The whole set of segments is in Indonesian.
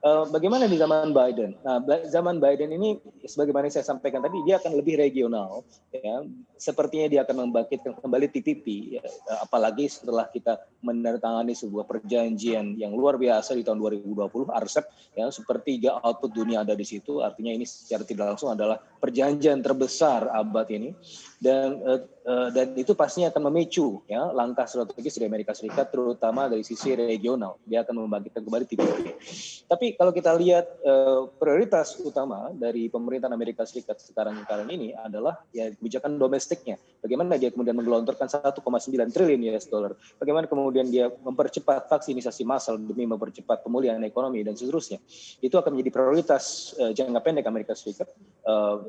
bagaimana di zaman Biden? Nah, zaman Biden ini sebagaimana saya sampaikan tadi, dia akan lebih regional, ya. Sepertinya dia akan membangkitkan kembali TPP, ya. Apalagi setelah kita menandatangani sebuah perjanjian yang luar biasa di tahun 2020, RCEP, ya, sepertiga output dunia ada di situ. Artinya ini secara tidak langsung adalah perjanjian terbesar abad ini, dan itu pastinya akan memicu, ya, langkah strategis dari Amerika Serikat, terutama dari sisi regional. Dia akan membangkitkan kembali TPP. Tapi kalau kita lihat prioritas utama dari pemerintahan Amerika Serikat sekarang ini adalah ya kebijakan domestiknya. Bagaimana dia kemudian menggelontorkan 1,9 triliun US dollar. Bagaimana kemudian dia mempercepat vaksinisasi massal demi mempercepat pemulihan ekonomi dan seterusnya. Itu akan menjadi prioritas jangka pendek Amerika Serikat.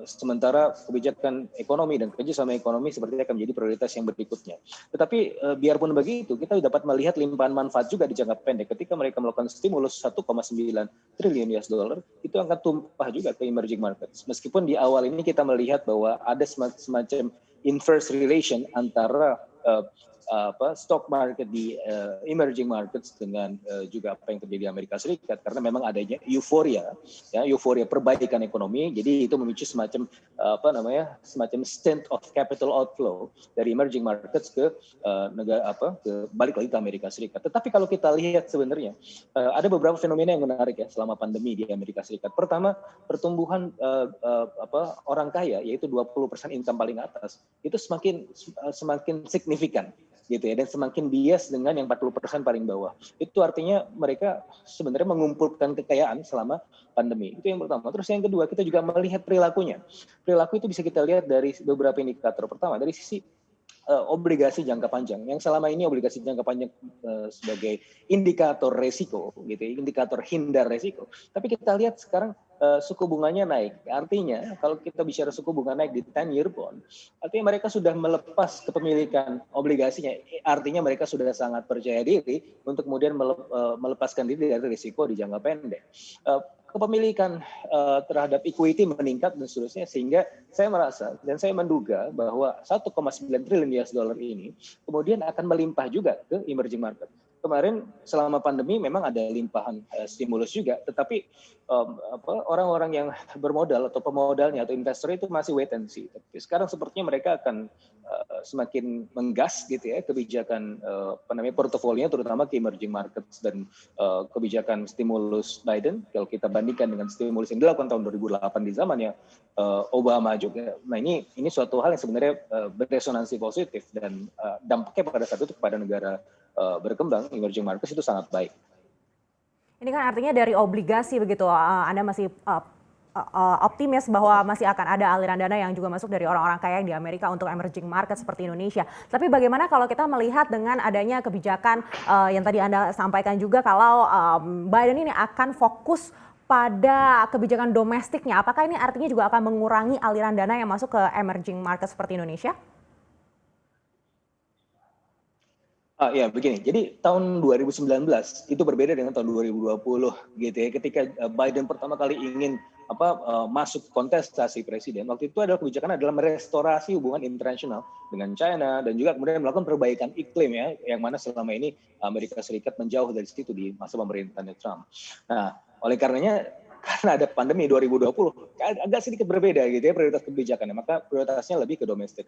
Sementara kebijakan ekonomi dan kerjasama ekonomi sepertinya akan menjadi prioritas yang berikutnya. Tetapi biarpun begitu, kita dapat melihat limpahan manfaat juga di jangka pendek. Ketika mereka melakukan stimulus 1,9 triliun US dollar, itu akan tumpah juga ke emerging markets. Meskipun di awal ini kita melihat bahwa ada semacam inverse relation antara stock market di emerging markets dengan juga apa yang terjadi di Amerika Serikat, karena memang adanya euforia, ya, euforia perbaikan ekonomi. Jadi itu memicu semacam semacam stint of capital outflow dari emerging markets ke ke balik lagi ke Amerika Serikat. Tetapi kalau kita lihat sebenarnya ada beberapa fenomena yang menarik, ya, selama pandemi di Amerika Serikat. Pertama, pertumbuhan orang kaya, yaitu 20% income paling atas, itu semakin signifikan, gitu ya, dan semakin bias dengan yang 40% paling bawah. Itu artinya mereka sebenarnya mengumpulkan kekayaan selama pandemi. Itu yang pertama. Terus yang kedua, kita juga melihat perilakunya. Perilaku itu bisa kita lihat dari beberapa indikator. Pertama, dari sisi obligasi jangka panjang, yang selama ini obligasi jangka panjang sebagai indikator resiko, gitu, indikator hindar resiko. Tapi kita lihat sekarang suku bunganya naik. Artinya kalau kita bicara suku bunga naik di 10-year bond, artinya mereka sudah melepas kepemilikan obligasinya. Artinya mereka sudah sangat percaya diri untuk kemudian melepaskan diri dari risiko di jangka pendek. Kepemilikan terhadap equity meningkat dan seterusnya, sehingga saya merasa dan saya menduga bahwa 1,9 triliun US dollar ini kemudian akan melimpah juga ke emerging market. Kemarin selama pandemi memang ada limpahan stimulus juga, tetapi orang-orang yang bermodal atau pemodalnya atau investor itu masih wait and see. Tapi sekarang sepertinya mereka akan semakin menggas, gitu ya, kebijakan portofolionya terutama ke emerging markets, dan kebijakan stimulus Biden kalau kita bandingkan dengan stimulus yang dilakukan tahun 2008 di zamannya Obama juga. Nah, ini suatu hal yang sebenarnya beresonansi positif, dan dampaknya pada saat itu kepada negara berkembang emerging markets itu sangat baik. Ini kan artinya dari obligasi begitu, Anda masih optimis bahwa masih akan ada aliran dana yang juga masuk dari orang-orang kaya di Amerika untuk emerging market seperti Indonesia. Tapi bagaimana kalau kita melihat dengan adanya kebijakan yang tadi Anda sampaikan juga, kalau Biden ini akan fokus pada kebijakan domestiknya, apakah ini artinya juga akan mengurangi aliran dana yang masuk ke emerging market seperti Indonesia? Ya, begini. Jadi tahun 2019 itu berbeda dengan tahun 2020, gitu ya. Ketika Biden pertama kali ingin masuk kontestasi presiden, waktu itu adalah kebijakan adalah merestorasi hubungan internasional dengan China, dan juga kemudian melakukan perbaikan iklim, ya, yang mana selama ini Amerika Serikat menjauh dari situ di masa pemerintahan Trump. Nah, oleh karenanya, karena ada pandemi 2020, agak sedikit berbeda, gitu ya, prioritas kebijakannya. Maka prioritasnya lebih ke domestik.